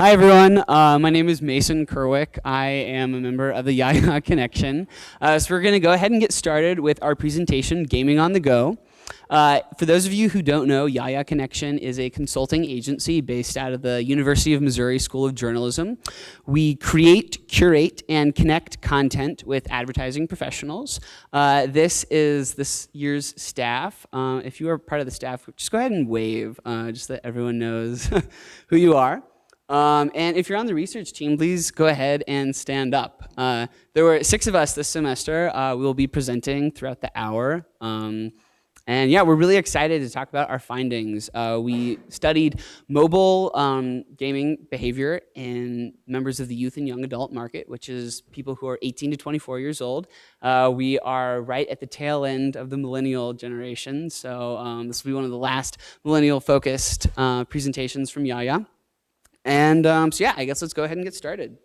Hi everyone, my name is Mason Kerwick. I am a member of the Yaya Connection. So we're going to go ahead and get started with our presentation, Gaming on the Go. For those of you who don't know, Yaya Connection is a consulting agency based out of the University of Missouri School of Journalism. We create, curate, and connect content with advertising professionals. This is this year's staff. If you are part of the staff, just go ahead and wave, just so that everyone knows who you are. And if you're on the research team, please go ahead and stand up. There were 6 of us this semester. We will be presenting throughout the hour. And yeah, we're really excited to talk about our findings. We studied mobile gaming behavior in members of the youth and young adult market, which is people who are 18 to 24 years old. We are right at the tail end of the millennial generation, so this will be one of the last millennial-focused presentations from Yaya. And so yeah, I guess let's go ahead and get started.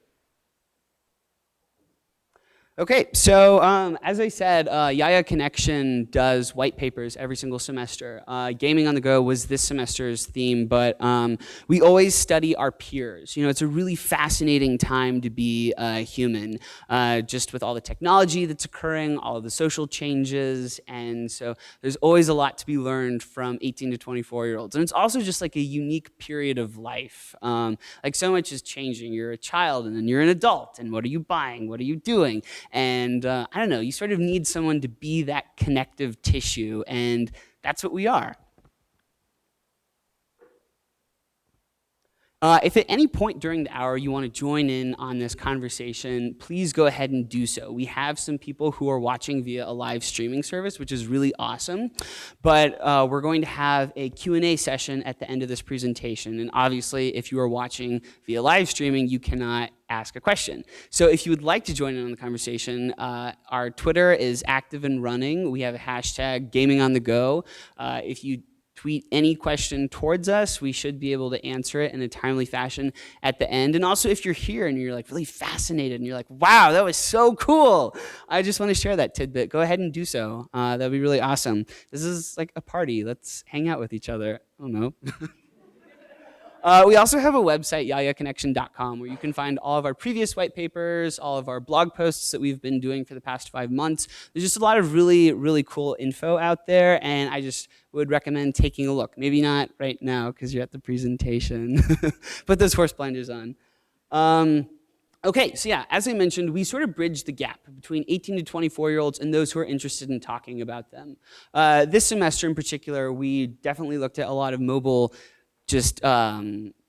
Okay, so as I said, Yaya Connection does white papers every single semester. Gaming on the Go was this semester's theme, but we always study our peers. You know, it's a really fascinating time to be a human, just with all the technology that's occurring, all of the social changes, and so there's always a lot to be learned from 18 to 24-year-olds. And it's also just like a unique period of life. Like so much is changing. You're a child, and then you're an adult, and what are you buying? What are you doing? And I don't know, you sort of need someone to be that connective tissue, and that's what we are. If at any point during the hour you want to join in on this conversation, please go ahead and do so. We have some people who are watching via a live streaming service, which is really awesome. But we're going to have a Q&A session at the end of this presentation. And obviously, if you are watching via live streaming, you cannot ask a question. So if you would like to join in on the conversation, our Twitter is active and running. We have a hashtag Gaming on the Go. If you tweet any question towards us, we should be able to answer it in a timely fashion at the end. And also, if you're here and you're like really fascinated and you're like, wow, that was so cool, I just want to share that tidbit, go ahead and do so. That'd be really awesome. This is like a party. Let's hang out with each other. I don't know. We also have a website, yayaconnection.com, where you can find all of our previous white papers, all of our blog posts that we've been doing for the past 5 months. There's just a lot of really, really cool info out there, and I just would recommend taking a look. Maybe not right now because you're at the presentation. Put those horse blinders on. Okay, so yeah, as I mentioned, we sort of bridge the gap between 18 to 24-year-olds and those who are interested in talking about them. This semester in particular, we definitely looked at a lot of mobile just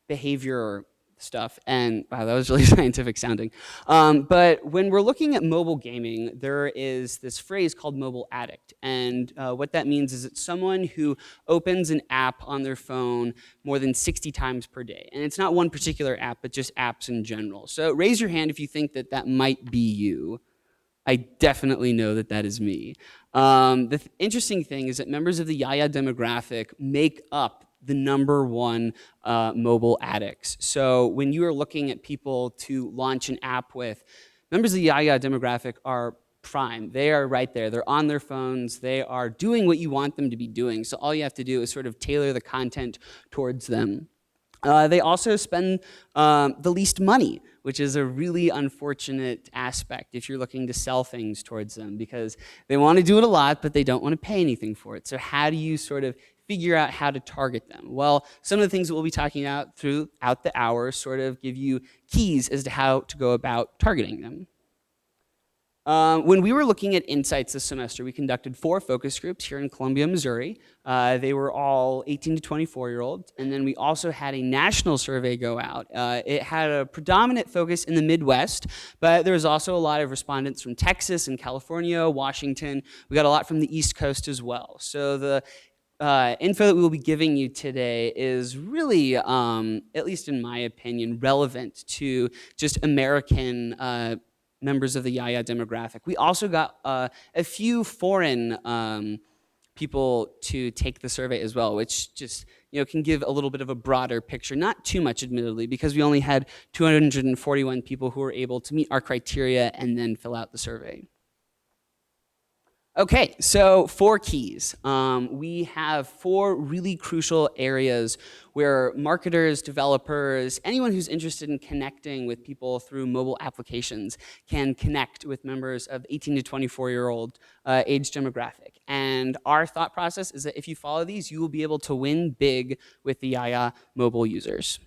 behavior stuff, and wow, that was really scientific sounding. But when we're looking at mobile gaming, there is this phrase called mobile addict, and what that means is it's someone who opens an app on their phone more than 60 times per day. And it's not one particular app, but just apps in general. So raise your hand if you think that that might be you. I definitely know that that is me. The interesting thing is that members of the Yaya demographic make up the #1 mobile addicts. So when you are looking at people to launch an app with, members of the Yaya demographic are prime. They are right there. They're on their phones. They are doing what you want them to be doing. So all you have to do is sort of tailor the content towards them. They also spend the least money, which is a really unfortunate aspect if you're looking to sell things towards them, because they want to do it a lot, but they don't want to pay anything for it. So how do you sort of figure out how to target them? Well, some of the things that we'll be talking about throughout the hour sort of give you keys as to how to go about targeting them. When we were looking at insights this semester, we conducted 4 focus groups here in Columbia, Missouri. They were all 18 to 24-year-olds, and then we also had a national survey go out. It had a predominant focus in the Midwest, but there was also a lot of respondents from Texas and California, Washington. We got a lot from the East Coast as well. So the info that we will be giving you today is really, at least in my opinion, relevant to just American members of the Yaya demographic. We also got a few foreign people to take the survey as well, which just can give a little bit of a broader picture. Not too much, admittedly, because we only had 241 people who were able to meet our criteria and then fill out the survey. Okay, so 4 keys. We have 4 really crucial areas where marketers, developers, anyone who's interested in connecting with people through mobile applications can connect with members of 18 to 24-year-old age demographic. And our thought process is that if you follow these, you will be able to win big with the Yaya mobile users.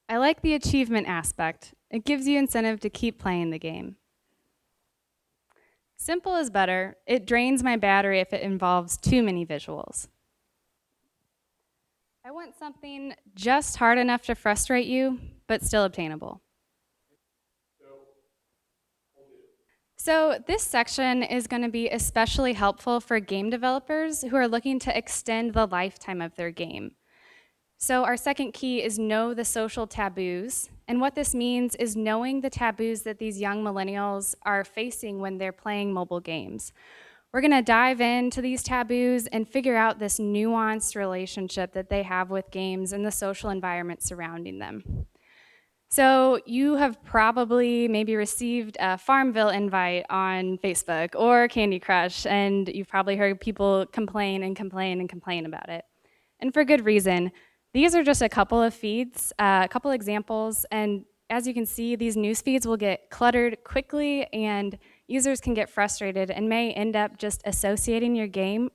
I like the achievement aspect. It gives you incentive to keep playing the game. Simple is better. It drains my battery if it involves too many visuals. I want something just hard enough to frustrate you, but still obtainable. So this section is going to be especially helpful for game developers who are looking to extend the lifetime of their game. So our second key is know the social taboos. And what this means is knowing the taboos that these young millennials are facing when they're playing mobile games. We're gonna dive into these taboos and figure out this nuanced relationship that they have with games and the social environment surrounding them. So you have probably maybe received a Farmville invite on Facebook or Candy Crush, and you've probably heard people complain and complain and complain about it. And for good reason. These are just a couple of feeds, a couple examples, and as you can see, these news feeds will get cluttered quickly and users can get frustrated and may end up just associating your game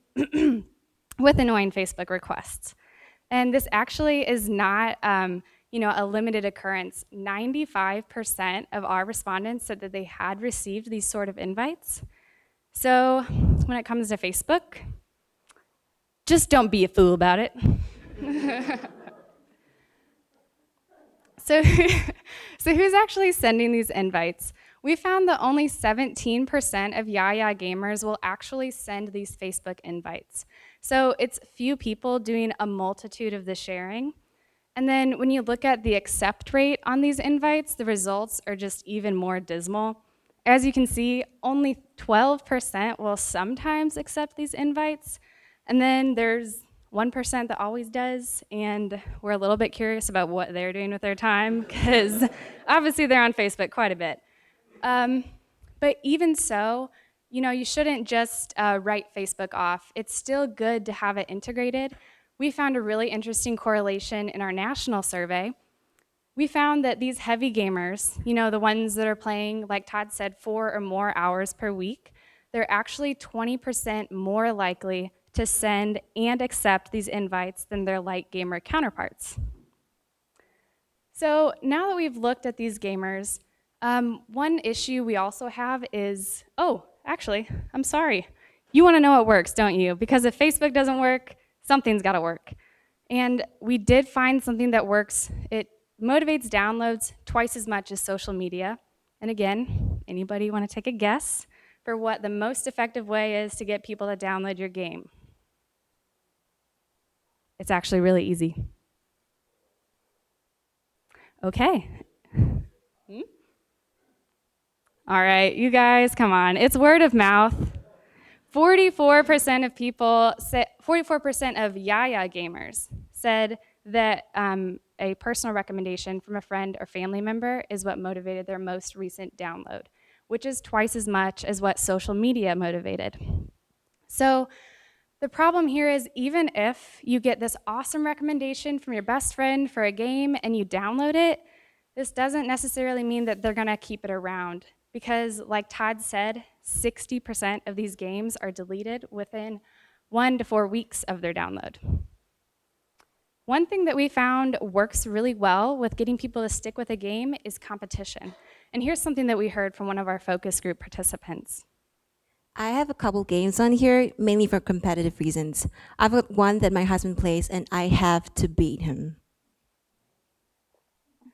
with annoying Facebook requests. And this actually is not a limited occurrence. 95% of our respondents said that they had received these sort of invites. So when it comes to Facebook, just don't be a fool about it. So, so who's actually sending these invites? We found that only 17% of Yaya gamers will actually send these Facebook invites. So it's few people doing a multitude of the sharing. And then when you look at the accept rate on these invites, the results are just even more dismal. As you can see, only 12% will sometimes accept these invites. And then there's 1% that always does, and we're a little bit curious about what they're doing with their time, because obviously they're on Facebook quite a bit. But even so, you shouldn't just write Facebook off. It's still good to have it integrated. We found a really interesting correlation in our national survey. We found that these heavy gamers, the ones that are playing, like Todd said, 4 or more hours per week, they're actually 20% more likely to send and accept these invites than their light gamer counterparts. So now that we've looked at these gamers, one issue we also have is, actually, I'm sorry. You want to know what works, don't you? Because if Facebook doesn't work, something's got to work. And we did find something that works. It motivates downloads twice as much as social media. And again, anybody want to take a guess for what the most effective way is to get people to download your game? It's actually really easy. Okay. All right, you guys, come on. It's word of mouth. 44% of people, 44% of Yaya gamers said that a personal recommendation from a friend or family member is what motivated their most recent download, which is twice as much as what social media motivated. So the problem here is even if you get this awesome recommendation from your best friend for a game and you download it, this doesn't necessarily mean that they're gonna keep it around because like Todd said, 60% of these games are deleted within 1 to 4 weeks of their download. One thing that we found works really well with getting people to stick with a game is competition. And here's something that we heard from one of our focus group participants. I have a couple games on here, mainly for competitive reasons. I've got one that my husband plays, and I have to beat him.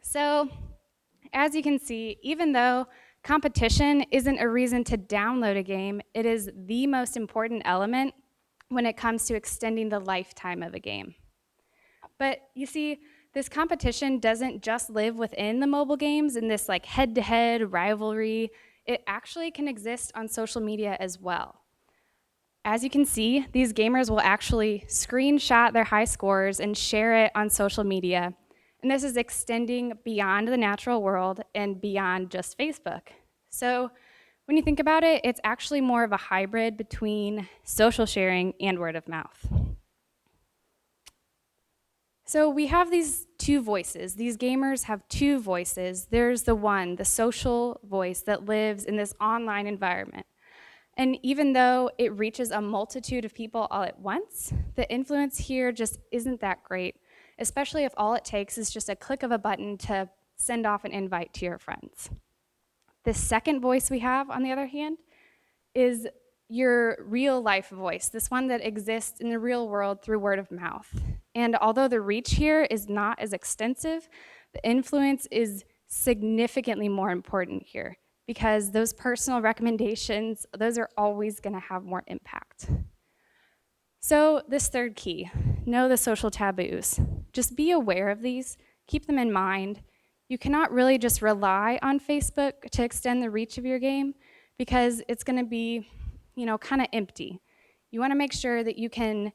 So, as you can see, even though competition isn't a reason to download a game, it is the most important element when it comes to extending the lifetime of a game. But you see, this competition doesn't just live within the mobile games in this like head-to-head rivalry. it actually can exist on social media as well. As you can see, these gamers will actually screenshot their high scores and share it on social media. And this is extending beyond the natural world and beyond just Facebook. So when you think about it, it's actually more of a hybrid between social sharing and word of mouth. So we have these two voices. These gamers have two voices. There's the one, the social voice that lives in this online environment. And even though it reaches a multitude of people all at once, the influence here just isn't that great, especially if all it takes is just a click of a button to send off an invite to your friends. The second voice we have, on the other hand, is your real life voice, this one that exists in the real world through word of mouth. And although the reach here is not as extensive, the influence is significantly more important here, because those personal recommendations, those are always gonna have more impact. So this third key, know the social taboos. Just be aware of these, keep them in mind. You cannot really just rely on Facebook to extend the reach of your game, because it's gonna be, kind of empty. You wanna make sure that you can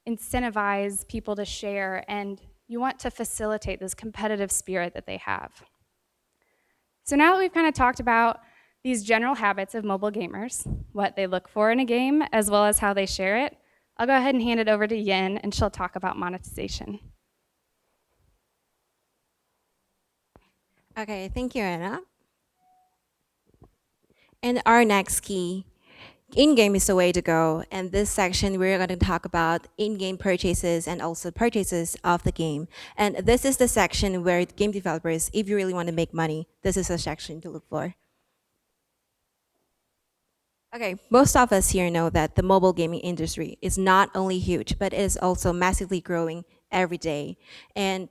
incentivize people to share, and you want to facilitate this competitive spirit that they have. So now that we've kind of talked about these general habits of mobile gamers, what they look for in a game, as well as how they share it, I'll go ahead and hand it over to Yin, and she'll talk about monetization. Okay, thank you, Anna. And our next key, in-game is the way to go. And this section, we're going to talk about in-game purchases and also purchases of the game. And this is the section where game developers, if you really want to make money, this is a section to look for. Okay, most of us here know that the mobile gaming industry is not only huge, but it is also massively growing every day. And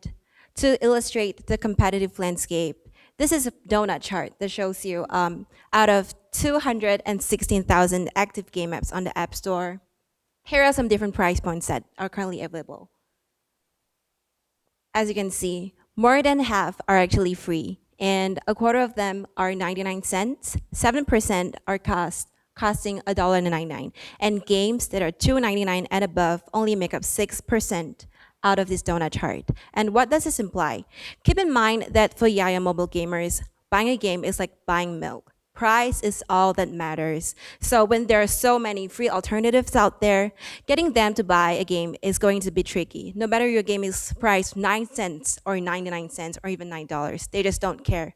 to illustrate the competitive landscape, this is a donut chart that shows you out of 216,000 active game apps on the App Store, here are some different price points that are currently available. As you can see, more than half are actually free, and a quarter of them are 99 cents, 7% are costing $1.99, and games that are $2.99 and above only make up 6% out of this donut chart. And what does this imply? Keep in mind that for Yaya mobile gamers, buying a game is like buying milk. Price is all that matters. So when there are so many free alternatives out there, getting them to buy a game is going to be tricky. No matter your game is priced 9 cents or 99 cents or even $9, they just don't care.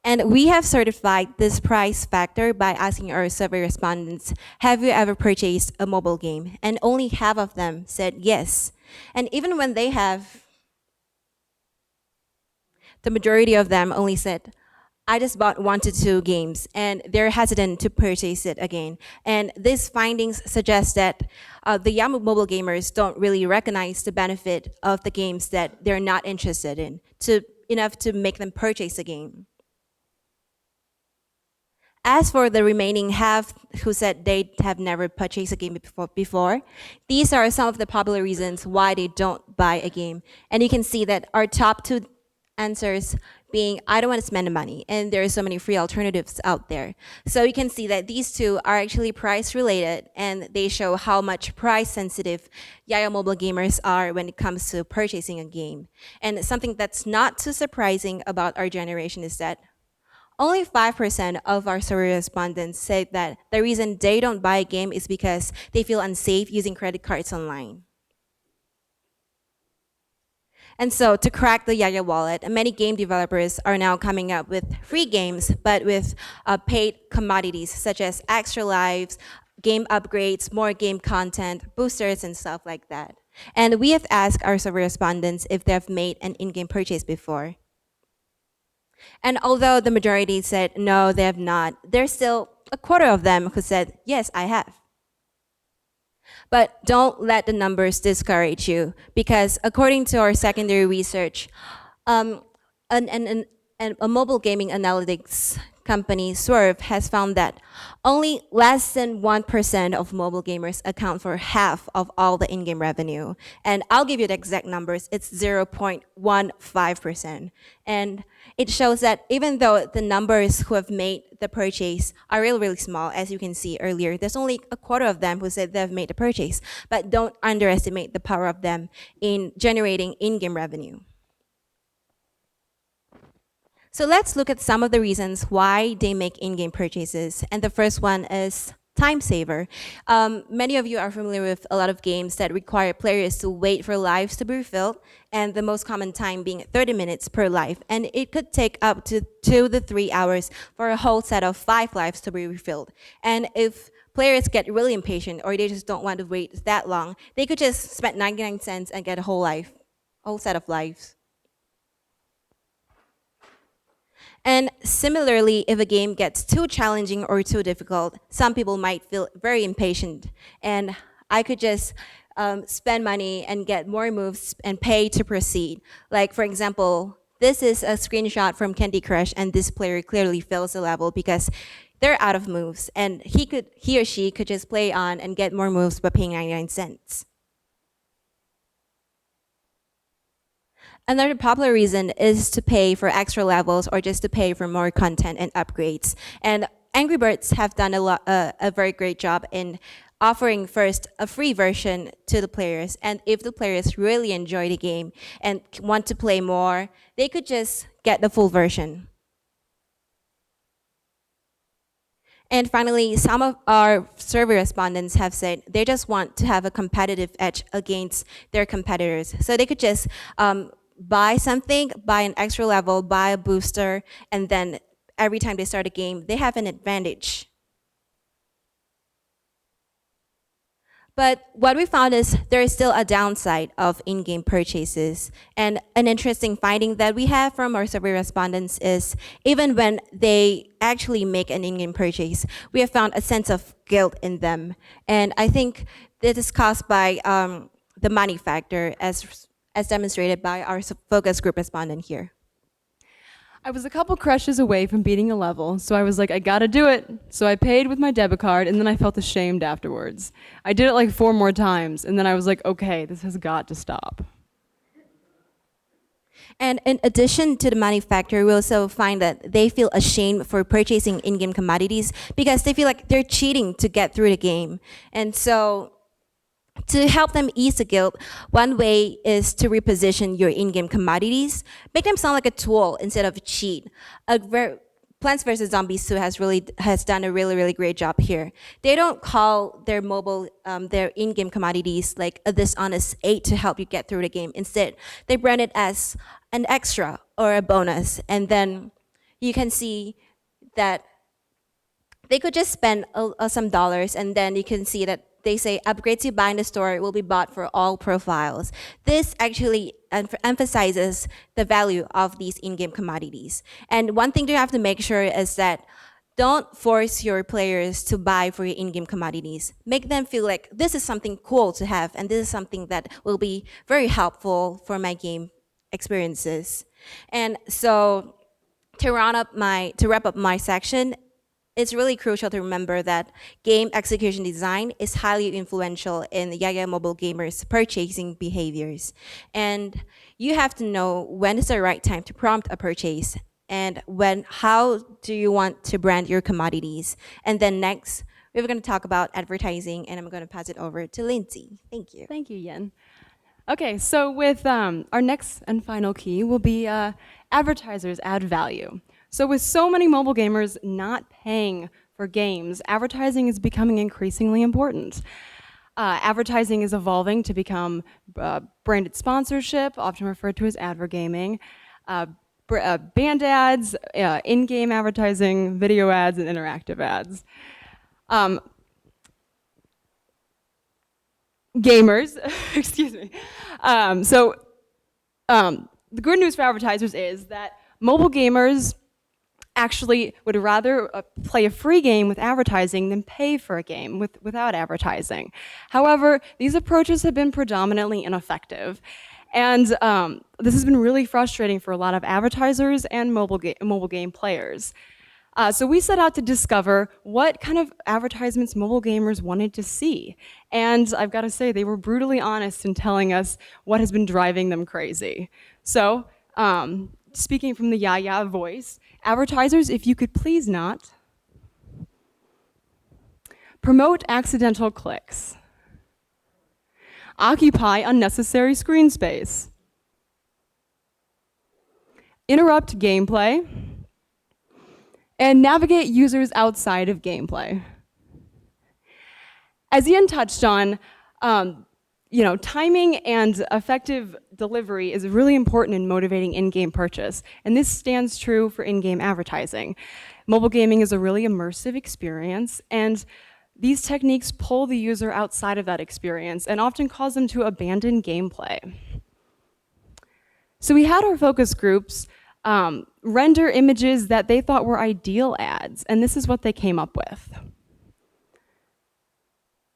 And we have certified this price factor by asking our survey respondents, have you ever purchased a mobile game? And only half of them said yes. And even when they have, the majority of them only said, I just bought 1 to 2 games, and they're hesitant to purchase it again. And these findings suggest that the young mobile gamers don't really recognize the benefit of the games that they're not interested in enough to make them purchase a game. As for the remaining half who said they have never purchased a game before, these are some of the popular reasons why they don't buy a game. And you can see that our top 2 answers being, I don't want to spend the money, and there are so many free alternatives out there. So you can see that these two are actually price related, and they show how much price sensitive Yaya mobile gamers are when it comes to purchasing a game. And something that's not too surprising about our generation is that only 5% of our survey respondents say that the reason they don't buy a game is because they feel unsafe using credit cards online. And so to crack the Yaya wallet, many game developers are now coming up with free games, but with paid commodities such as extra lives, game upgrades, more game content, boosters, and stuff like that. And we have asked our survey respondents if they've made an in-game purchase before. And although the majority said no, they have not, there's still a quarter of them who said, yes, I have. But don't let the numbers discourage you, because according to our secondary research, a mobile gaming analytics company Swerve has found that only less than 1% of mobile gamers account for half of all the in-game revenue. And I'll give you the exact numbers. It's 0.15%. And it shows that even though the numbers who have made the purchase are really, really small, as you can see earlier, there's only a quarter of them who said they've made the purchase. But don't underestimate the power of them in generating in-game revenue. So let's look at some of the reasons why they make in-game purchases. And the first one is time saver. Many of you are familiar with a lot of games that require players to wait for lives to be refilled, and the most common time being 30 minutes per life. And it could take up to 2 to 3 hours for a whole set of 5 lives to be refilled. And if players get really impatient or they just don't want to wait that long, they could just spend 99 cents and get a whole set of lives. And similarly, if a game gets too challenging or too difficult, some people might feel very impatient. And I could just spend money and get more moves and pay to proceed. Like, for example, this is a screenshot from Candy Crush, and this player clearly fails the level because they're out of moves. And he or she could just play on and get more moves by paying 99 cents. Another popular reason is to pay for extra levels or just to pay for more content and upgrades. And Angry Birds have done a very great job in offering first a free version to the players. And if the players really enjoy the game and want to play more, they could just get the full version. And finally, some of our survey respondents have said they just want to have a competitive edge against their competitors. So they could just buy something, buy an extra level, buy a booster, and then every time they start a game, they have an advantage. But what we found is there is still a downside of in-game purchases. And an interesting finding that we have from our survey respondents is even when they actually make an in-game purchase, we have found a sense of guilt in them. And I think this is caused by the money factor, as demonstrated by our focus group respondent here. I was a couple crushes away from beating a level, so I was like, I gotta do it. So I paid with my debit card, and then I felt ashamed afterwards. I did it like 4 more times, and then I was like, okay, this has got to stop. And in addition to the money factor, we also find that they feel ashamed for purchasing in-game commodities because they feel like they're cheating to get through the game. And so to help them ease the guilt, one way is to reposition your in-game commodities. Make them sound like a tool instead of a cheat. Plants vs. Zombies 2 has done a really, really great job here. They don't call their their in-game commodities like a dishonest aid to help you get through the game. Instead, they brand it as an extra or a bonus. And then you can see that they could just spend some dollars, and then you can see that they say upgrades you buy in the store will be bought for all profiles. This actually emphasizes the value of these in-game commodities. And one thing to have to make sure is that don't force your players to buy for your in-game commodities. Make them feel like this is something cool to have, and this is something that will be very helpful for my game experiences. And so to wrap up my section, it's really crucial to remember that game execution design is highly influential in Yaya mobile gamers' purchasing behaviors. And you have to know when is the right time to prompt a purchase, and how do you want to brand your commodities. And then next, we're going to talk about advertising, and I'm going to pass it over to Lindsay. Thank you. Thank you, Yen. Okay, so with our next and final key will be advertisers add value. So with so many mobile gamers not paying for games, advertising is becoming increasingly important. Advertising is evolving to become branded sponsorship, often referred to as advergaming, band ads, in-game advertising, video ads, and interactive ads. Gamers, excuse me. The good news for advertisers is that mobile gamers actually would rather play a free game with advertising than pay for a game without advertising. However, these approaches have been predominantly ineffective. And this has been really frustrating for a lot of advertisers and mobile game players. So we set out to discover what kind of advertisements mobile gamers wanted to see. And I've got to say, they were brutally honest in telling us what has been driving them crazy. So, speaking from the Yaya voice, advertisers, if you could please not promote accidental clicks, occupy unnecessary screen space, interrupt gameplay, and navigate users outside of gameplay. As Ian touched on, timing and effective delivery is really important in motivating in-game purchase, and this stands true for in-game advertising. Mobile gaming is a really immersive experience, and these techniques pull the user outside of that experience and often cause them to abandon gameplay. So we had our focus groups render images that they thought were ideal ads, and this is what they came up with.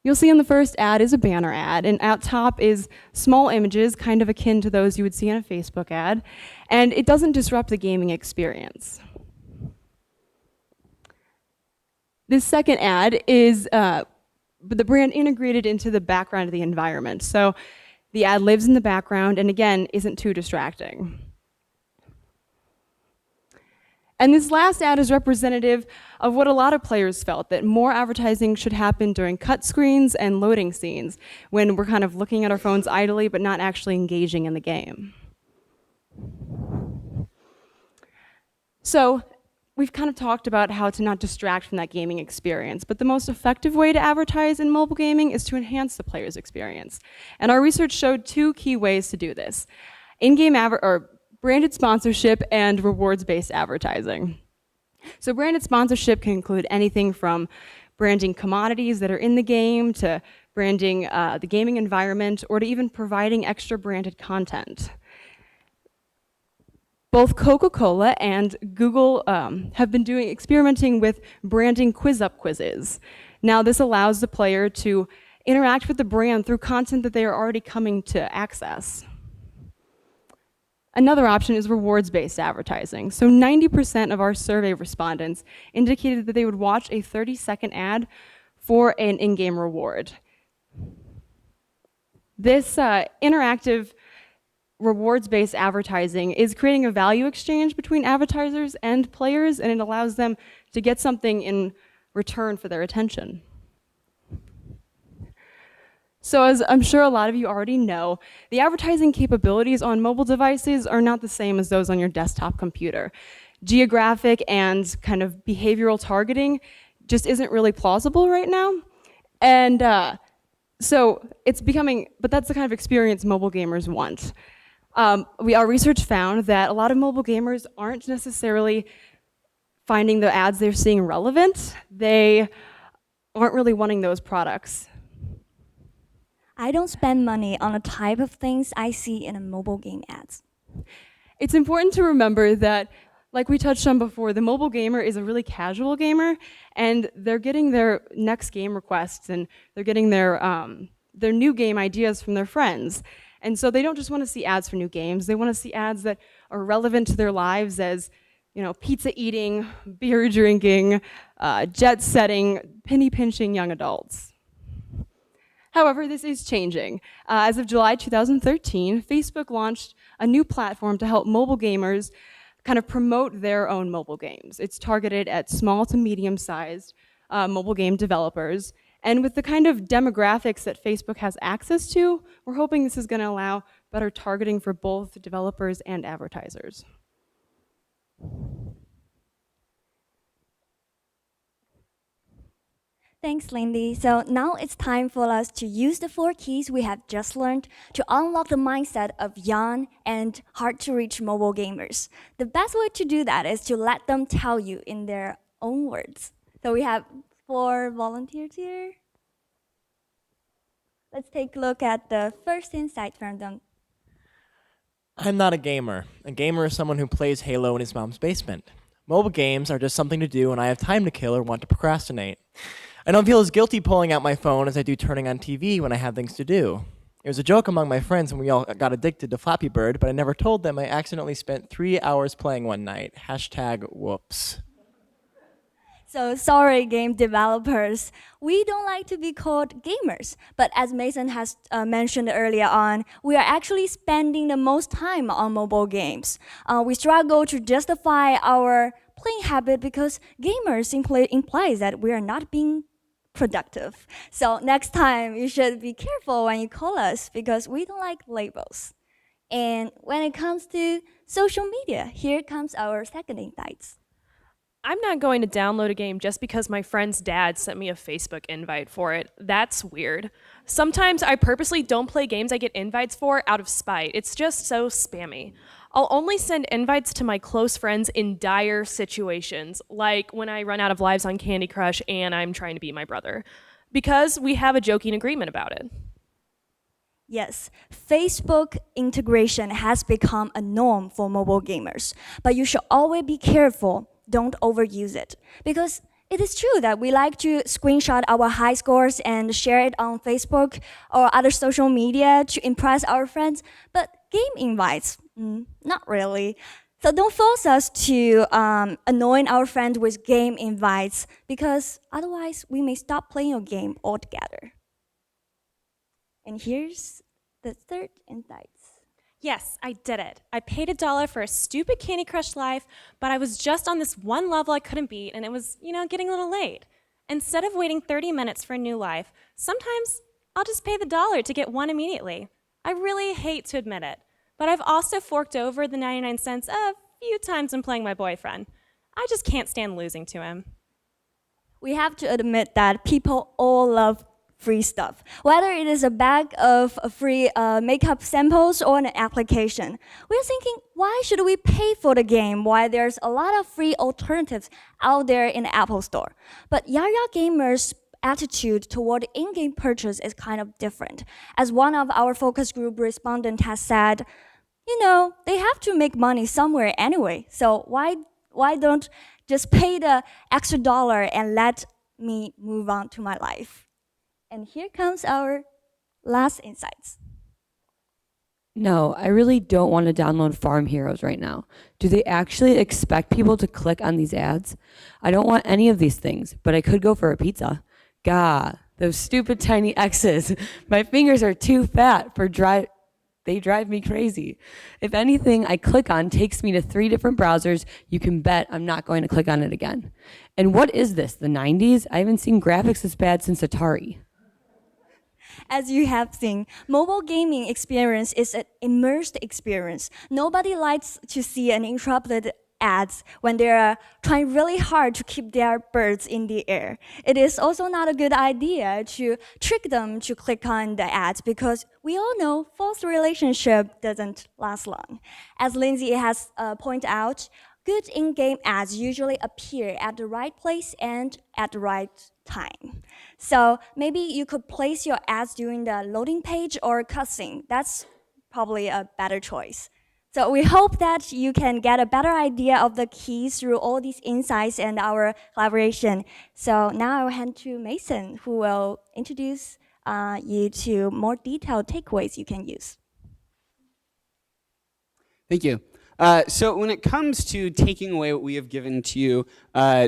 You'll see in the first ad is a banner ad, and at top is small images, kind of akin to those you would see in a Facebook ad, and it doesn't disrupt the gaming experience. This second ad is the brand integrated into the background of the environment. So the ad lives in the background and again, isn't too distracting. And this last ad is representative of what a lot of players felt, that more advertising should happen during cut screens and loading scenes, when we're kind of looking at our phones idly but not actually engaging in the game. So we've kind of talked about how to not distract from that gaming experience, but the most effective way to advertise in mobile gaming is to enhance the player's experience. And our research showed two key ways to do this: in-game branded sponsorship and rewards-based advertising. So branded sponsorship can include anything from branding commodities that are in the game to branding the gaming environment, or to even providing extra branded content. Both Coca-Cola and Google have been experimenting with branding quiz-up quizzes. Now this allows the player to interact with the brand through content that they are already coming to access. Another option is rewards-based advertising. So 90% of our survey respondents indicated that they would watch a 30-second ad for an in-game reward. This interactive rewards-based advertising is creating a value exchange between advertisers and players, and it allows them to get something in return for their attention. So as I'm sure a lot of you already know, the advertising capabilities on mobile devices are not the same as those on your desktop computer. Geographic and kind of behavioral targeting just isn't really plausible right now. And so it's becoming, but that's the kind of experience mobile gamers want. Our research found that a lot of mobile gamers aren't necessarily finding the ads they're seeing relevant. They aren't really wanting those products. I don't spend money on the type of things I see in a mobile game ads. It's important to remember that, like we touched on before, the mobile gamer is a really casual gamer, and they're getting their next game requests, and they're getting their new game ideas from their friends. And so they don't just want to see ads for new games, they want to see ads that are relevant to their lives as, pizza eating, beer drinking, jet setting, penny pinching young adults. However, this is changing. As of July 2013, Facebook launched a new platform to help mobile gamers kind of promote their own mobile games. It's targeted at small to medium-sized mobile game developers. And with the kind of demographics that Facebook has access to, we're hoping this is going to allow better targeting for both developers and advertisers. Thanks, Lindy. So now it's time for us to use the 4 keys we have just learned to unlock the mindset of young and hard-to-reach mobile gamers. The best way to do that is to let them tell you in their own words. So we have 4 volunteers here. Let's take a look at the first insight from them. I'm not a gamer. A gamer is someone who plays Halo in his mom's basement. Mobile games are just something to do when I have time to kill or want to procrastinate. I don't feel as guilty pulling out my phone as I do turning on TV when I have things to do. It was a joke among my friends when we all got addicted to Flappy Bird, but I never told them I accidentally spent 3 hours playing one night. #whoops. So sorry, game developers. We don't like to be called gamers. But as Mason has mentioned earlier on, we are actually spending the most time on mobile games. We struggle to justify our playing habit because gamers simply implies that we are not being productive. So next time you should be careful when you call us because we don't like labels. And when it comes to social media, here comes our second insights. I'm not going to download a game just because my friend's dad sent me a Facebook invite for it. That's weird. Sometimes I purposely don't play games I get invites for out of spite. It's just so spammy. I'll only send invites to my close friends in dire situations, like when I run out of lives on Candy Crush and I'm trying to beat my brother, because we have a joking agreement about it. Yes, Facebook integration has become a norm for mobile gamers, but you should always be careful. Don't overuse it. Because it is true that we like to screenshot our high scores and share it on Facebook or other social media to impress our friends, but game invites, not really. So don't force us to annoy our friends with game invites because otherwise we may stop playing your game altogether. And here's the third insight. Yes, I did it. I paid $1 for a stupid Candy Crush life, but I was just on this one level I couldn't beat, and it was, getting a little late. Instead of waiting 30 minutes for a new life, sometimes I'll just pay the $1 to get one immediately. I really hate to admit it, but I've also forked over the 99 cents a few times when playing my boyfriend. I just can't stand losing to him. We have to admit that people all love free stuff, whether it is a bag of free makeup samples or an application. We're thinking, why should we pay for the game while there's a lot of free alternatives out there in the Apple Store? But Yaya Gamers' attitude toward in-game purchase is kind of different. As one of our focus group respondents has said, they have to make money somewhere anyway, so why don't just pay the extra $1 and let me move on to my life? And here comes our last insights. No, I really don't want to download Farm Heroes right now. Do they actually expect people to click on these ads? I don't want any of these things, but I could go for a pizza. Gah, those stupid tiny X's. My fingers are too fat for they drive me crazy. If anything I click on takes me to 3 different browsers, you can bet I'm not going to click on it again. And what is this, the 90s? I haven't seen graphics this bad since Atari. As you have seen, mobile gaming experience is an immersed experience. Nobody likes to see an interrupted ads when they are trying really hard to keep their birds in the air. It is also not a good idea to trick them to click on the ads because we all know false relationship doesn't last long. As Lindsay has pointed out, good in-game ads usually appear at the right place and at the right time. So maybe you could place your ads during the loading page or cutscene. That's probably a better choice. So we hope that you can get a better idea of the keys through all these insights and our collaboration. So now I will hand to Mason, who will introduce you to more detailed takeaways you can use. Thank you. So when it comes to taking away what we have given to you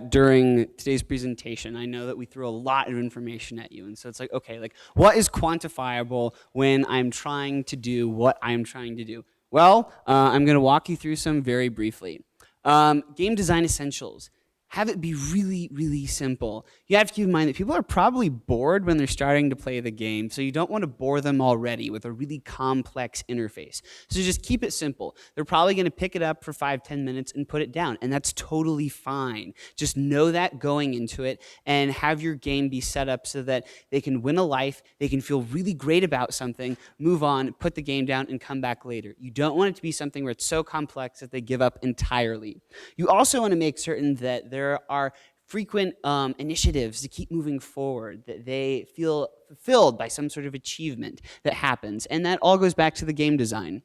during today's presentation, I know that we threw a lot of information at you. And so it's like, okay, what is quantifiable when I'm trying to do what I'm trying to do? Well, I'm going to walk you through some very briefly. Game design essentials. Have it be really, really simple. You have to keep in mind that people are probably bored when they're starting to play the game, so you don't want to bore them already with a really complex interface. So just keep it simple. They're probably going to pick it up for 5-10 minutes and put it down, and that's totally fine. Just know that going into it and have your game be set up so that they can win a life, they can feel really great about something, move on, put the game down, and come back later. You don't want it to be something where it's so complex that they give up entirely. You also want to make certain that there are frequent initiatives to keep moving forward, that they feel fulfilled by some sort of achievement that happens. And that all goes back to the game design.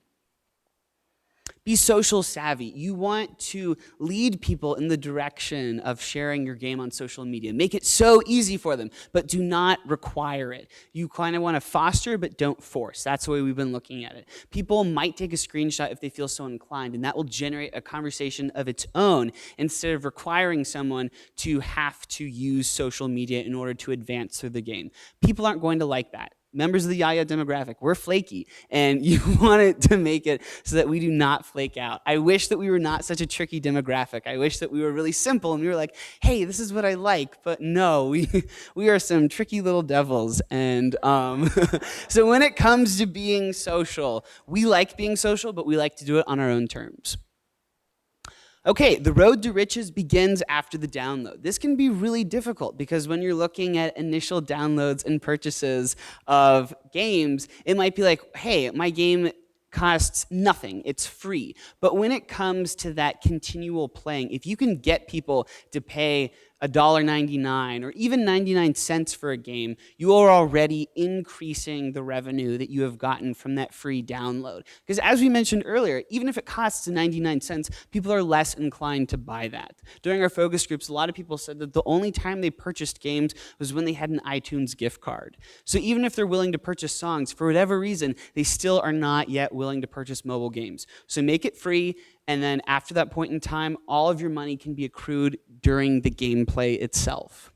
Be social savvy. You want to lead people in the direction of sharing your game on social media. Make it so easy for them, but do not require it. You kind of want to foster, but don't force. That's the way we've been looking at it. People might take a screenshot if they feel so inclined, and that will generate a conversation of its own instead of requiring someone to have to use social media in order to advance through the game. People aren't going to like that. Members of the Yaya demographic, we're flaky, and you want it to make it so that we do not flake out. I wish that we were not such a tricky demographic. I wish that we were really simple and we were like, hey, this is what I like, but no, we are some tricky little devils. And so when it comes to being social, we like being social, but we like to do it on our own terms. Okay, the road to riches begins after the download. This can be really difficult because when you're looking at initial downloads and purchases of games, it might be like, hey, my game costs nothing, it's free. But when it comes to that continual playing, if you can get people to pay $1.99 or even 99 cents for a game, you are already increasing the revenue that you have gotten from that free download. Because as we mentioned earlier, even if it costs 99 cents, people are less inclined to buy that. During our focus groups, a lot of people said that the only time they purchased games was when they had an iTunes gift card. So even if they're willing to purchase songs, for whatever reason, they still are not yet willing to purchase mobile games. So make it free, and then after that point in time, all of your money can be accrued during the gameplay itself.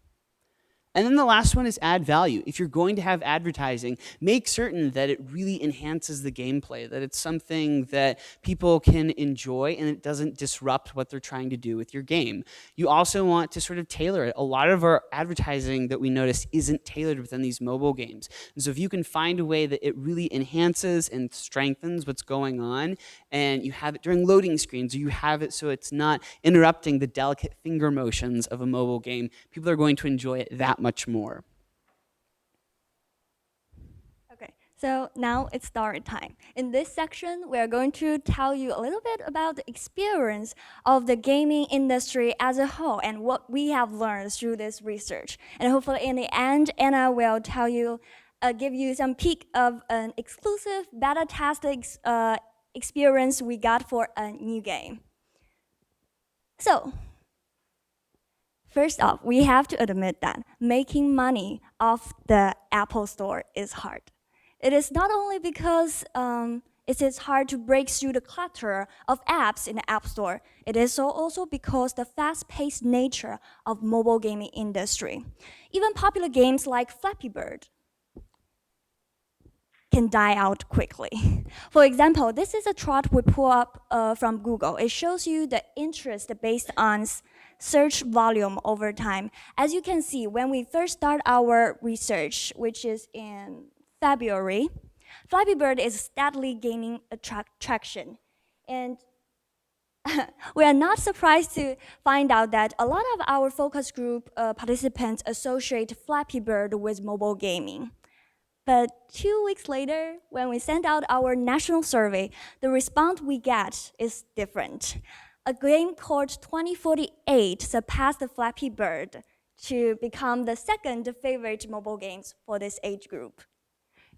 And then the last one is add value. If you're going to have advertising, make certain that it really enhances the gameplay, that it's something that people can enjoy and it doesn't disrupt what they're trying to do with your game. You also want to sort of tailor it. A lot of our advertising that we notice isn't tailored within these mobile games. And so if you can find a way that it really enhances and strengthens what's going on, and you have it during loading screens, or you have it so it's not interrupting the delicate finger motions of a mobile game, people are going to enjoy it that much more. Okay, so now it's story time. In this section, we are going to tell you a little bit about the experience of the gaming industry as a whole and what we have learned through this research. And hopefully in the end, Anna will tell you, give you some peek of an exclusive beta test experience we got for a new game. So, first off, we have to admit that making money off the Apple Store is hard. It is not only because it is hard to break through the clutter of apps in the App Store, it is also because the fast-paced nature of mobile gaming industry. Even popular games like Flappy Bird can die out quickly. For example, this is a chart we pull up from Google. It shows you the interest based on search volume over time. As you can see, when we first start our research, which is in February, Flappy Bird is steadily gaining traction. And we are not surprised to find out that a lot of our focus group participants associate Flappy Bird with mobile gaming. But 2 weeks later, when we send out our national survey, the response we get is different. A game called 2048 surpassed the Flappy Bird to become the second favorite mobile games for this age group.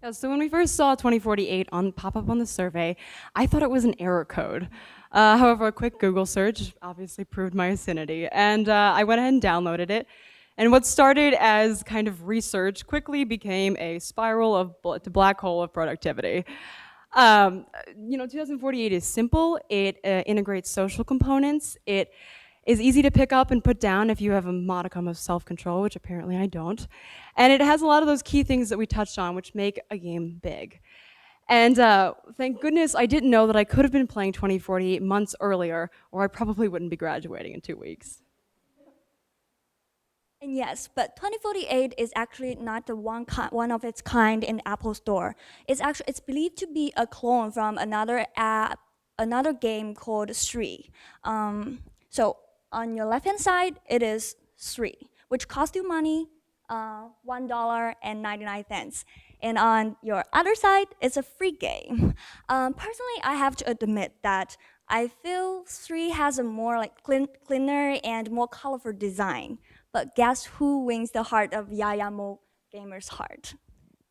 Yeah, so when we first saw 2048 pop up on the survey, I thought it was an error code. However, a quick Google search obviously proved my sanity, and I went ahead and downloaded it. And what started as kind of research quickly became a spiral of black hole of productivity. 2048 is simple. It integrates social components. It is easy to pick up and put down if you have a modicum of self-control, which apparently I don't. And it has a lot of those key things that we touched on, which make a game big. And thank goodness I didn't know that I could have been playing 2048 months earlier, or I probably wouldn't be graduating in 2 weeks. And yes, but 2048 is actually not the one of its kind in Apple Store. It's believed to be a clone from another game called 3. So on your left-hand side, it is 3, which costs you money, $1.99. And on your other side, it's a free game. Personally, I have to admit that I feel 3 has a more cleaner and more colorful design. But guess who wins the heart of Yaya gamers' heart?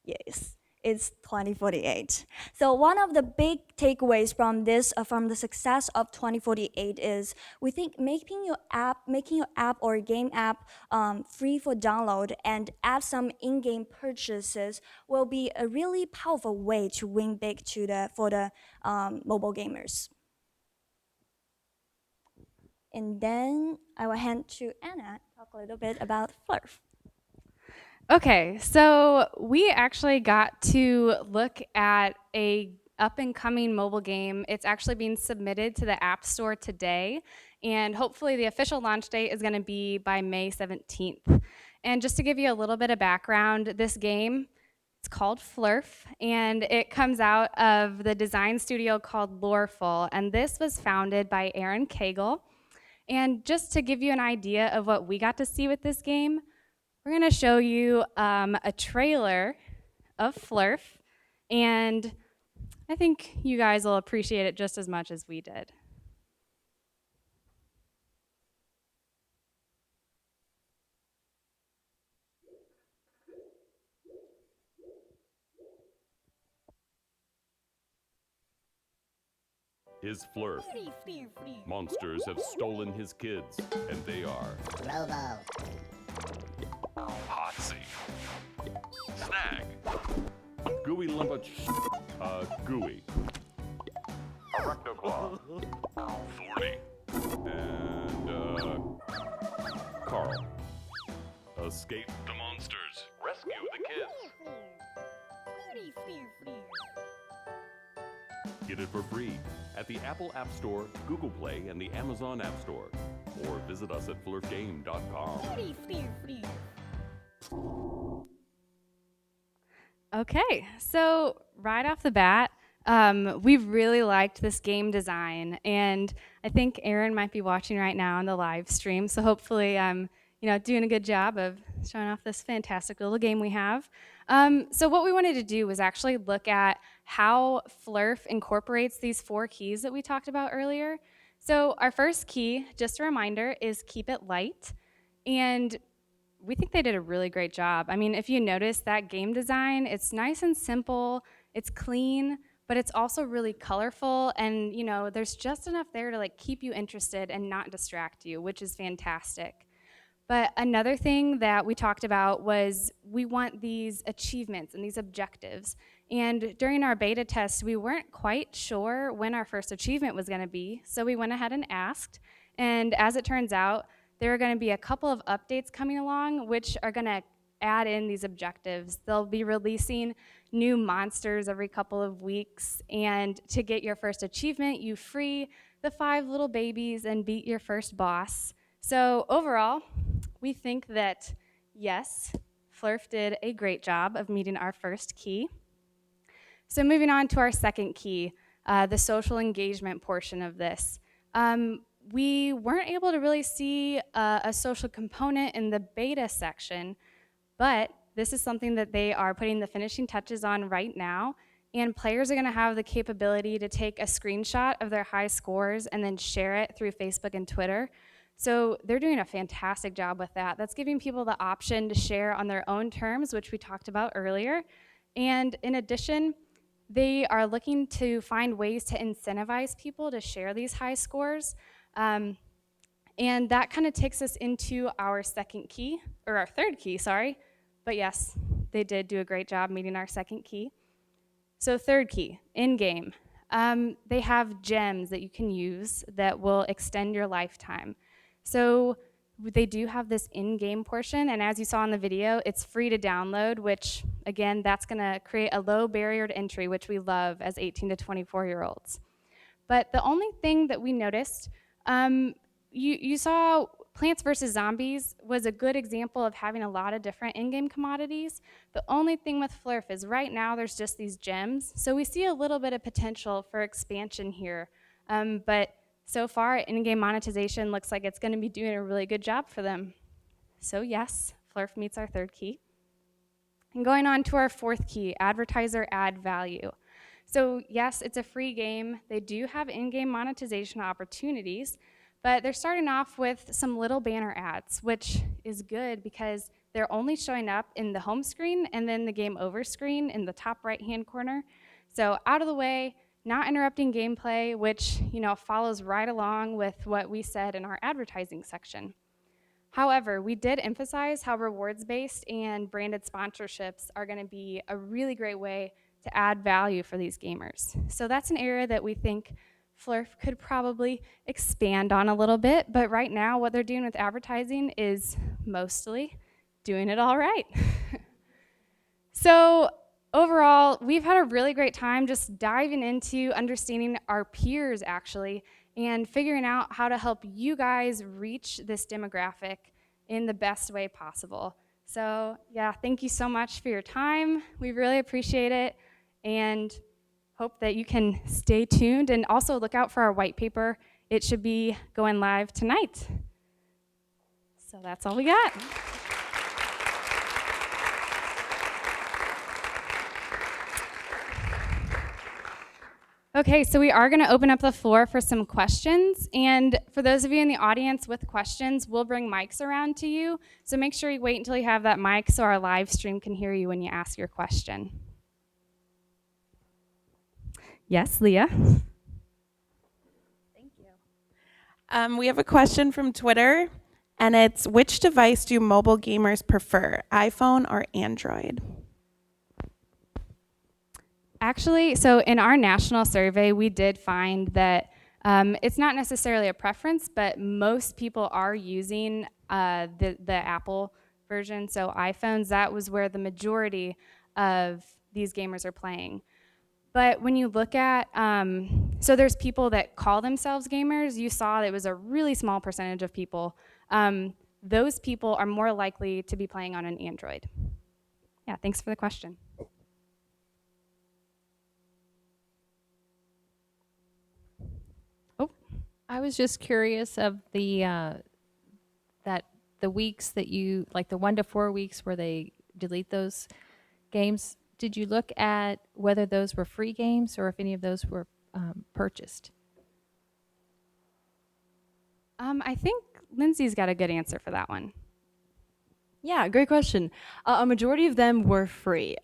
Yes, it's 2048. So one of the big takeaways from this, from the success of 2048 is we think making your app or game app free for download and add some in-game purchases will be a really powerful way to win big for the mobile gamers. And then I will hand to Anna talk a little bit about Flurf. Okay, so we actually got to look at a up and coming mobile game. It's actually being submitted to the App Store today, and hopefully the official launch date is going to be by May 17th. And just to give you a little bit of background, this game, it's called Flurf, and it comes out of the design studio called Loreful, and this was founded by Aaron Cagle. And just to give you an idea of what we got to see with this game, we're going to show you a trailer of Flurf, and I think you guys will appreciate it just as much as we did. His Flurf. Monsters have stolen his kids, and they are Robo, Potsy, Snag, Gooey Lumpach, Gooey, Arachnoclaw, Thorny, and Carl. Escape the monsters. Rescue the kids. Get it for free at the Apple App Store, Google Play, and the Amazon App Store. Or visit us at flurfgame.com. Okay, so right off the bat, we really liked this game design, and I think Aaron might be watching right now on the live stream, so hopefully I'm doing a good job of showing off this fantastic little game we have. So what we wanted to do was actually look at how Flurf incorporates these 4 keys that we talked about earlier. So our first key, just a reminder, is keep it light, and we think they did a really great job. I mean, if you notice that game design, it's nice and simple, it's clean, but it's also really colorful, and there's just enough there to keep you interested and not distract you, which is fantastic. But another thing that we talked about was we want these achievements and these objectives. And during our beta test, we weren't quite sure when our first achievement was going to be, so we went ahead and asked. And as it turns out, there are going to be a couple of updates coming along which are going to add in these objectives. They'll be releasing new monsters every couple of weeks, and to get your first achievement, you free the 5 little babies and beat your first boss. So overall, we think that, yes, Flurf did a great job of meeting our first key. So moving on to our second key, the social engagement portion of this. We weren't able to really see a social component in the beta section, but this is something that they are putting the finishing touches on right now, and players are going to have the capability to take a screenshot of their high scores and then share it through Facebook and Twitter. So they're doing a fantastic job with that. That's giving people the option to share on their own terms, which we talked about earlier. And in addition, they are looking to find ways to incentivize people to share these high scores. And that kind of takes us into our second key, or our third key, sorry. But yes, they did do a great job meeting our second key. So third key, in-game. They have gems that you can use that will extend your lifetime. So they do have this in-game portion, and as you saw in the video, it's free to download, which, again, that's going to create a low barrier to entry, which we love as 18 to 24-year-olds. But the only thing that we noticed, you saw Plants vs. Zombies was a good example of having a lot of different in-game commodities. The only thing with Flurf is right now there's just these gems, so we see a little bit of potential for expansion here. But so far, in-game monetization looks like it's going to be doing a really good job for them. So yes, Flurf meets our third key. And going on to our fourth key, advertiser add value. So yes, it's a free game. They do have in-game monetization opportunities, but they're starting off with some little banner ads, which is good because they're only showing up in the home screen and then the game over screen in the top right-hand corner. So out of the way, not interrupting gameplay, which follows right along with what we said in our advertising section. However, we did emphasize how rewards-based and branded sponsorships are going to be a really great way to add value for these gamers. So that's an area that we think Flurf could probably expand on a little bit, but right now what they're doing with advertising is mostly doing it all right. So overall, we've had a really great time just diving into understanding our peers actually and figuring out how to help you guys reach this demographic in the best way possible. So yeah, thank you so much for your time. We really appreciate it and hope that you can stay tuned and also look out for our white paper. It should be going live tonight. So that's all we got. Okay, so we are going to open up the floor for some questions. And for those of you in the audience with questions, we'll bring mics around to you. So make sure you wait until you have that mic so our live stream can hear you when you ask your question. Yes, Leah? Thank you. We have a question from Twitter, and it's, which device do mobile gamers prefer, iPhone or Android? Actually, so in our national survey, we did find that it's not necessarily a preference, but most people are using the Apple version, so iPhones. That was where the majority of these gamers are playing. But when you look at, so there's people that call themselves gamers. You saw that it was a really small percentage of people. Those people are more likely to be playing on an Android. Yeah, thanks for the question. I was just curious of the the weeks that you, like the 1 to 4 weeks where they delete those games. Did you look at whether those were free games or if any of those were purchased? I think Lindsay's got a good answer for that one. Yeah, great question. A majority of them were free.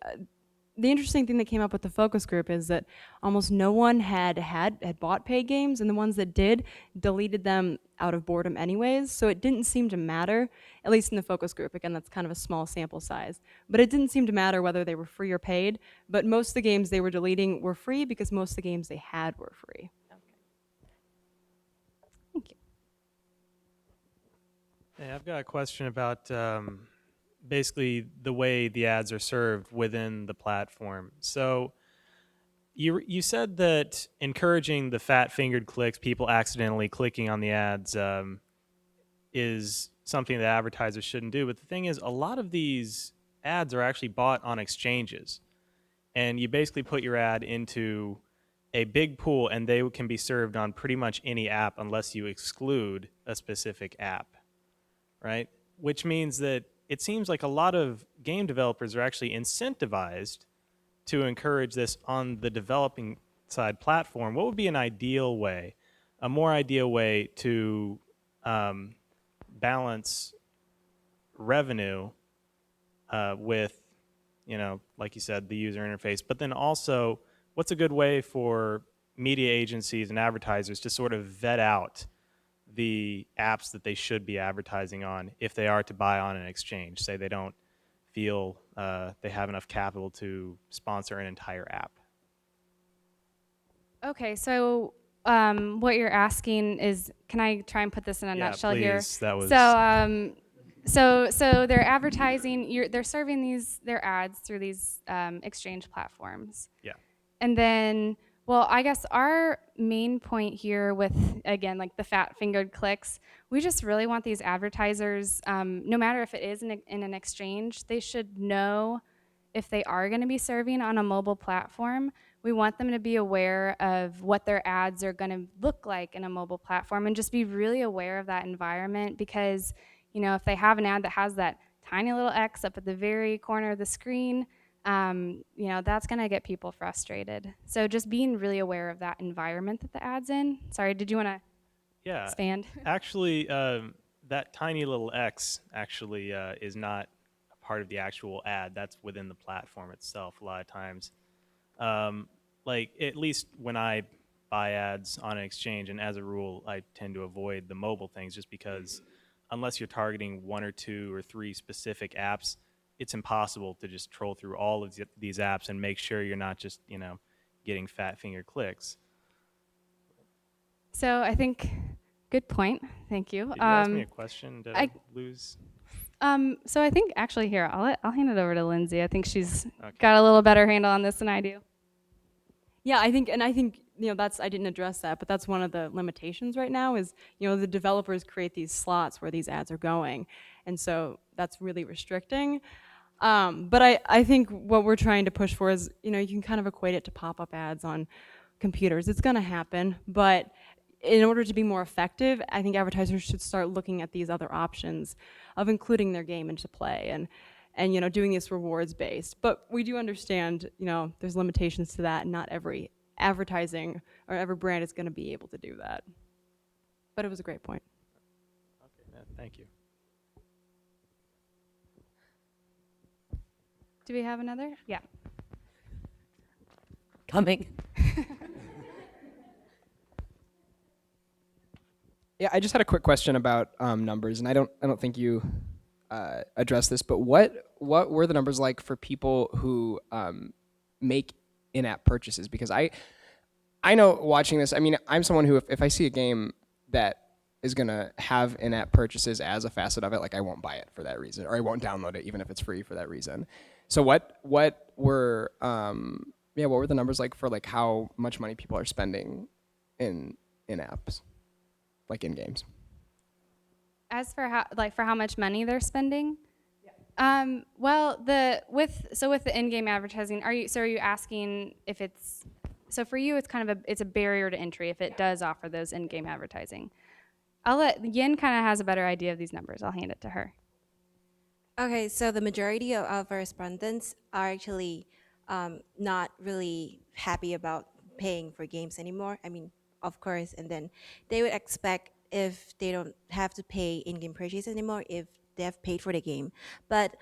The interesting thing that came up with the focus group is that almost no one had bought paid games, and the ones that did deleted them out of boredom anyways, so it didn't seem to matter, at least in the focus group. Again, that's kind of a small sample size. But it didn't seem to matter whether they were free or paid, but most of the games they were deleting were free because most of the games they had were free. Thank you. Hey, I've got a question about basically the way the ads are served within the platform. So you said that encouraging the fat-fingered clicks, people accidentally clicking on the ads, is something that advertisers shouldn't do. But the thing is, a lot of these ads are actually bought on exchanges. And you basically put your ad into a big pool, and they can be served on pretty much any app unless you exclude a specific app, right? Which means that it seems like a lot of game developers are actually incentivized to encourage this on the developing side platform. What would be an ideal way, a more ideal way to balance revenue with, like you said, the user interface, but then also what's a good way for media agencies and advertisers to sort of vet out the apps that they should be advertising on if they are to buy on an exchange? Say they don't feel they have enough capital to sponsor an entire app. Okay, so what you're asking is, can I try and put this in a nutshell here? Please. That was So they're advertising. They're serving their ads through these exchange platforms. Yeah. And then, well, I guess our main point here with, again, like the fat-fingered clicks, we just really want these advertisers, no matter if it is in an exchange, they should know if they are going to be serving on a mobile platform. We want them to be aware of what their ads are going to look like in a mobile platform and just be really aware of that environment, because, if they have an ad that has that tiny little X up at the very corner of the screen, that's going to get people frustrated. So just being really aware of that environment that the ad's in. Sorry, did you want to expand? Actually, that tiny little X actually is not part of the actual ad. That's within the platform itself a lot of times. Like, at least when I buy ads on an exchange, and as a rule, I tend to avoid the mobile things just because unless you're targeting one or two or three specific apps, it's impossible to just troll through all of these apps and make sure you're not just, getting fat finger clicks. So I think, good point. Thank you. Did you ask me a question? Did I lose? So I think actually here, I'll hand it over to Lindsay. I think she's Okay. got a little better handle on this than I do. Yeah, I think I didn't address that, but that's one of the limitations right now is, the developers create these slots where these ads are going. And so that's really restricting. But I think what we're trying to push for is, you can kind of equate it to pop-up ads on computers. It's going to happen, but in order to be more effective, I think advertisers should start looking at these other options of including their game into play and doing this rewards based. But we do understand, there's limitations to that, and not every advertising or every brand is going to be able to do that. But it was a great point. Okay, thank you. Do we have another? Yeah. Coming. Yeah, I just had a quick question about numbers, and I don't think you addressed this, but what were the numbers like for people who make in-app purchases? Because I know watching this, I mean, I'm someone who if I see a game that is gonna have in-app purchases as a facet of it, like I won't buy it for that reason, or I won't download it even if it's free for that reason. So what were the numbers like for like how much money people are spending in apps, like in games? As for how much money they're spending? Well, with the in-game advertising, are you asking if it's so for you it's kind of it's a barrier to entry if it does offer those in-game advertising? I'll let Yin kind of has a better idea of these numbers. I'll hand it to her. Okay, so the majority of our respondents are actually not really happy about paying for games anymore. I mean, of course, and then they would expect if they don't have to pay in-game purchase anymore if they have paid for the game. But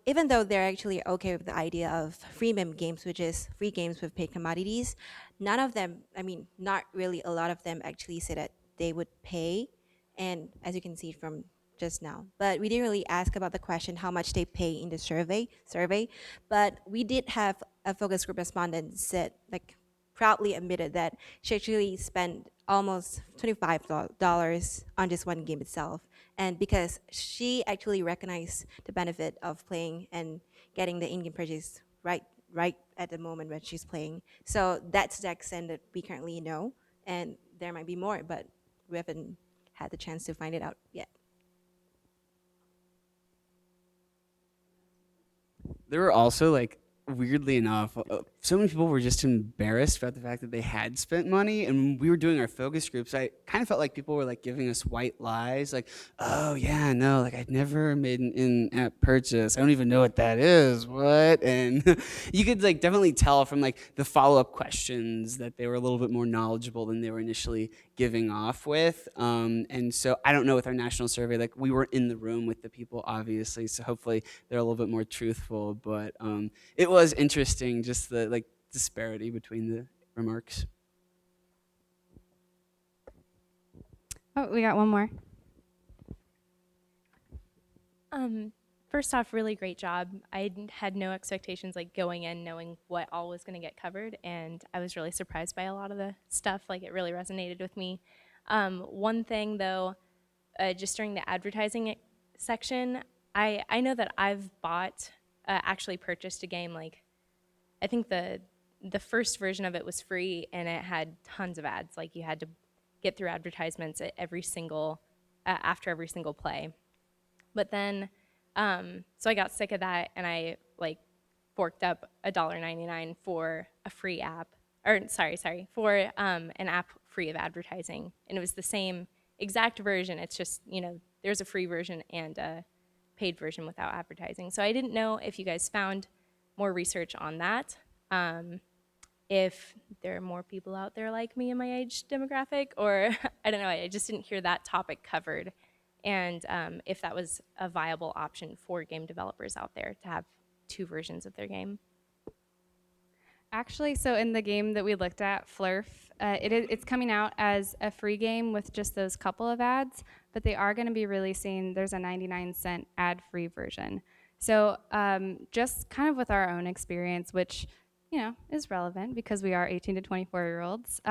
even though they're actually okay with the idea of freemium games, which is free games with paid commodities, none of them, I mean, not really a lot of them actually say that they would pay. And as you can see from just now, but we didn't really ask about the question how much they pay in the survey. But we did have a focus group respondent said, like, proudly admitted that she actually spent almost $25 on just one game itself, and because she actually recognized the benefit of playing and getting the in-game purchase right at the moment when she's playing. So that's the extent that we currently know, and there might be more, but we haven't had the chance to find it out yet. There were also, like, weirdly enough, so many people were just embarrassed about the fact that they had spent money. And when we were doing our focus groups, I kind of felt like people were like giving us white lies, like, oh yeah, no, like I'd never made an in-app purchase. I don't even know what that is. What? And you could like definitely tell from like the follow-up questions that they were a little bit more knowledgeable than they were initially giving off with. And so I don't know with our national survey, like we were in the room with the people, obviously, so hopefully they're a little bit more truthful. But it was interesting, just the like disparity between the remarks. Oh, we got one more. First off, really great job. I had no expectations like going in knowing what all was going to get covered, and I was really surprised by a lot of the stuff. Like, it really resonated with me. One thing though, just during the advertising section, I know that I've actually purchased a game. Like, I think the first version of it was free, and it had tons of ads. Like, you had to get through advertisements at every single after every single play. But then, so I got sick of that, and I like forked up $1.99 for a free app, or for an app free of advertising, and it was the same exact version. It's just, there's a free version and a paid version without advertising. So I didn't know if you guys found more research on that. If there are more people out there like me in my age demographic, or I don't know, I just didn't hear that topic covered. and if that was a viable option for game developers out there to have two versions of their game. Actually, so in the game that we looked at, Flurf, it's coming out as a free game with just those couple of ads, but they are going to be releasing, there's a 99-cent ad-free version. So just kind of with our own experience, which is relevant because we are 18 to 24-year-olds,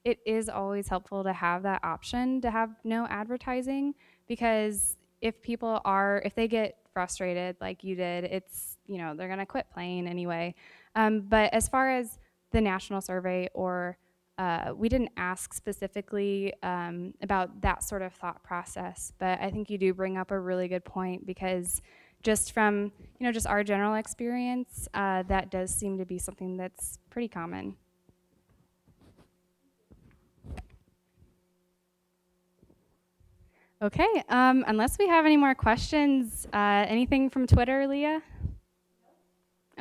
it is always helpful to have that option to have no advertising, because if they get frustrated like you did, they're going to quit playing anyway. But as far as the national survey, we didn't ask specifically about that sort of thought process, but I think you do bring up a really good point, because just from just our general experience, that does seem to be something that's pretty common. Okay, unless we have any more questions, anything from Twitter, Leah?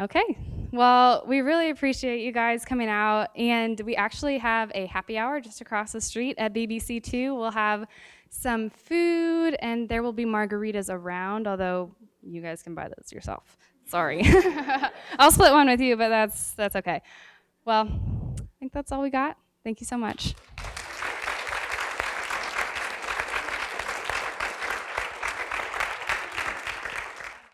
Okay, well, we really appreciate you guys coming out, and we actually have a happy hour just across the street at BBC2. We'll have some food, and there will be margaritas around, although you guys can buy those yourself. Sorry. I'll split one with you, but that's okay. Well, I think that's all we got. Thank you so much.